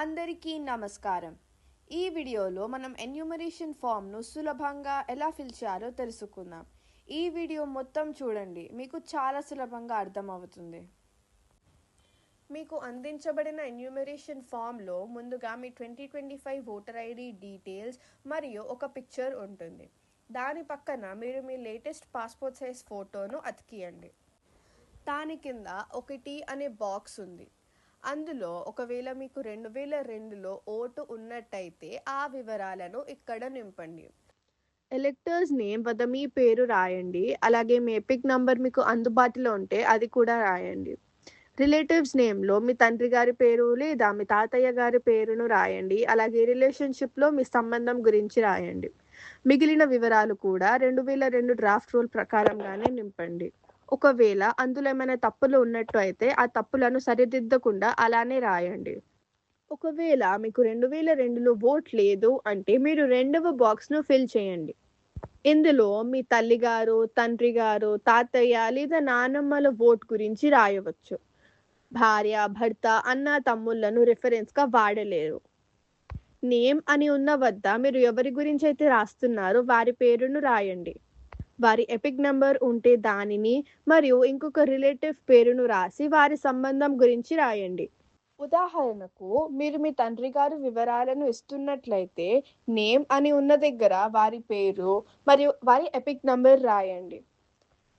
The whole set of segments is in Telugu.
అందరికీ నమస్కారం. ఈ వీడియోలో మనం ఎన్యూమరేషన్ ఫామ్ను సులభంగా ఎలా ఫిల్ చేయాలో తెలుసుకుందాం. ఈ వీడియో మొత్తం చూడండి, మీకు చాలా సులభంగా అర్థమవుతుంది. మీకు అందించబడిన ఎన్యూమరేషన్ ఫామ్లో ముందుగా మీ 2025 ఓటర్ ఐడి డీటెయిల్స్ మరియు ఒక పిక్చర్ ఉంటుంది. దాని పక్కన మీరు మీ లేటెస్ట్ పాస్పోర్ట్ సైజ్ ఫోటోను అతికియండి. దాని కింద 1 అనే బాక్స్ ఉంది. అందులో ఒకవేళ మీకు 2002లో ఓటు ఉన్నట్టయితే ఆ వివరాలను ఇక్కడ నింపండి. ఎలెక్టర్స్ నేమ్ వద్ద మీ పేరు రాయండి. అలాగే మీ ఎపిక్ నంబర్ మీకు అందుబాటులో ఉంటే అది కూడా రాయండి. రిలేటివ్స్ నేమ్లో మీ తండ్రి గారి పేరు లేదా మీ తాతయ్య గారి పేరును రాయండి. అలాగే రిలేషన్షిప్లో మీ సంబంధం గురించి రాయండి. మిగిలిన వివరాలు కూడా 2002 డ్రాఫ్ట్ రూల్ ప్రకారంగానే నింపండి. ఒకవేళ అందులో ఏమైనా తప్పులు ఉన్నట్టు అయితే ఆ తప్పులను సరిదిద్దకుండా అలానే రాయండి. ఒకవేళ మీకు 2002లో ఓట్ లేదు అంటే మీరు రెండవ బాక్స్ను ఫిల్ చేయండి. ఇందులో మీ తల్లిగారు, తండ్రి గారు, తాతయ్య లేదా నానమ్మల ఓట్ గురించి రాయవచ్చు. భార్య, భర్త, అన్న, తమ్ముళ్లను రిఫరెన్స్గా వాడలేరు. నేమ్ అని ఉన్న వద్ద మీరు ఎవరి గురించి అయితే రాస్తున్నారో వారి పేరును రాయండి. వారి ఎపిక్ నంబర్ ఉంటే దానిని మరియు ఇంకొక రిలేటివ్ పేరును రాసి వారి సంబంధం గురించి రాయండి. ఉదాహరణకు మీరు మీ తండ్రి గారు వివరాలను ఇస్తున్నట్లయితే నేమ్ అని ఉన్న దగ్గర వారి పేరు మరియు వారి ఎపిక్ నంబర్ రాయండి.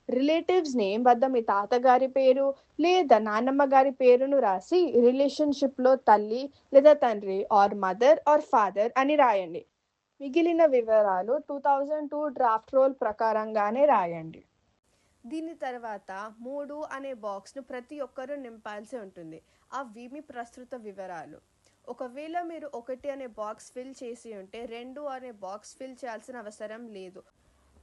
రిలేటివ్స్ నేమ్ వద్ద మీ తాతగారి పేరు లేదా నాన్నమ్మ గారి పేరును రాసి రిలేషన్షిప్లో తల్లి లేదా తండ్రి ఆర్ మదర్ ఆర్ ఫాదర్ అని రాయండి. మిగిలిన వివరాలు 2002 డ్రాఫ్ట్ రోల్ ప్రకారంగానే రాయండి. దీని తర్వాత 3 అనే బాక్స్ను ప్రతి ఒక్కరూ నింపాల్సి ఉంటుంది. అవి మీ ప్రస్తుత వివరాలు. ఒకవేళ మీరు 1 అనే బాక్స్ ఫిల్ చేసి ఉంటే 2 అనే బాక్స్ ఫిల్ చేయాల్సిన అవసరం లేదు.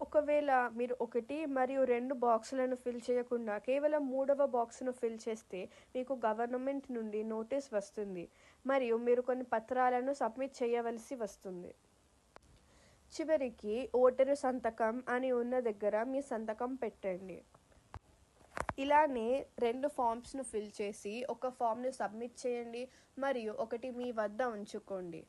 ఒకవేళ మీరు 1 మరియు 2 బాక్సులను ఫిల్ చేయకుండా కేవలం 3వ బాక్స్ను ఫిల్ చేస్తే మీకు గవర్నమెంట్ నుండి నోటీస్ వస్తుంది మరియు మీరు కొన్ని పత్రాలను సబ్మిట్ చేయవలసి వస్తుంది. చివరికి ఓటరు సంతకం అని ఉన్న దగ్గర మీ సంతకం పెట్టండి. ఇలానే 2 ఫామ్స్ను ఫిల్ చేసి ఒక ఫామ్ను సబ్మిట్ చేయండి మరియు ఒకటి మీ వద్ద ఉంచుకోండి.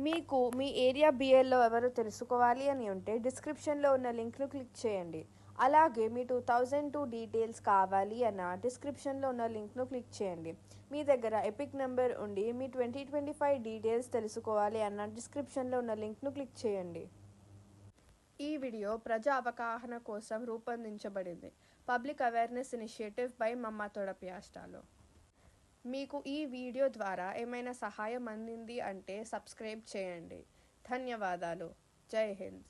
మీకు మీ ఏరియా బిఎల్లో ఎవరో తెలుసుకోవాలి అని ఉంటే డిస్క్రిప్షన్లో ఉన్న లింక్ను క్లిక్ చేయండి. అలాగే మీ 2002 డీటెయిల్స్ కావాలి అన్న డిస్క్రిప్షన్లో ఉన్న లింక్ను క్లిక్ చేయండి. మీ దగ్గర ఎపిక్ నెంబర్ ఉండి మీ 2025 డీటెయిల్స్ తెలుసుకోవాలి అన్న డిస్క్రిప్షన్లో ఉన్న లింక్ను క్లిక్ చేయండి. ఈ వీడియో ప్రజా అవగాహన కోసం రూపొందించబడింది. పబ్లిక్ అవేర్నెస్ ఇనిషియేటివ్ బై మమ్మా తోడపియాస్టాలో. మీకు ఈ వీడియో ద్వారా ఏమైనా సహాయం అందింది అంటే సబ్స్క్రైబ్ చేయండి. ధన్యవాదాలు. జై హింద్.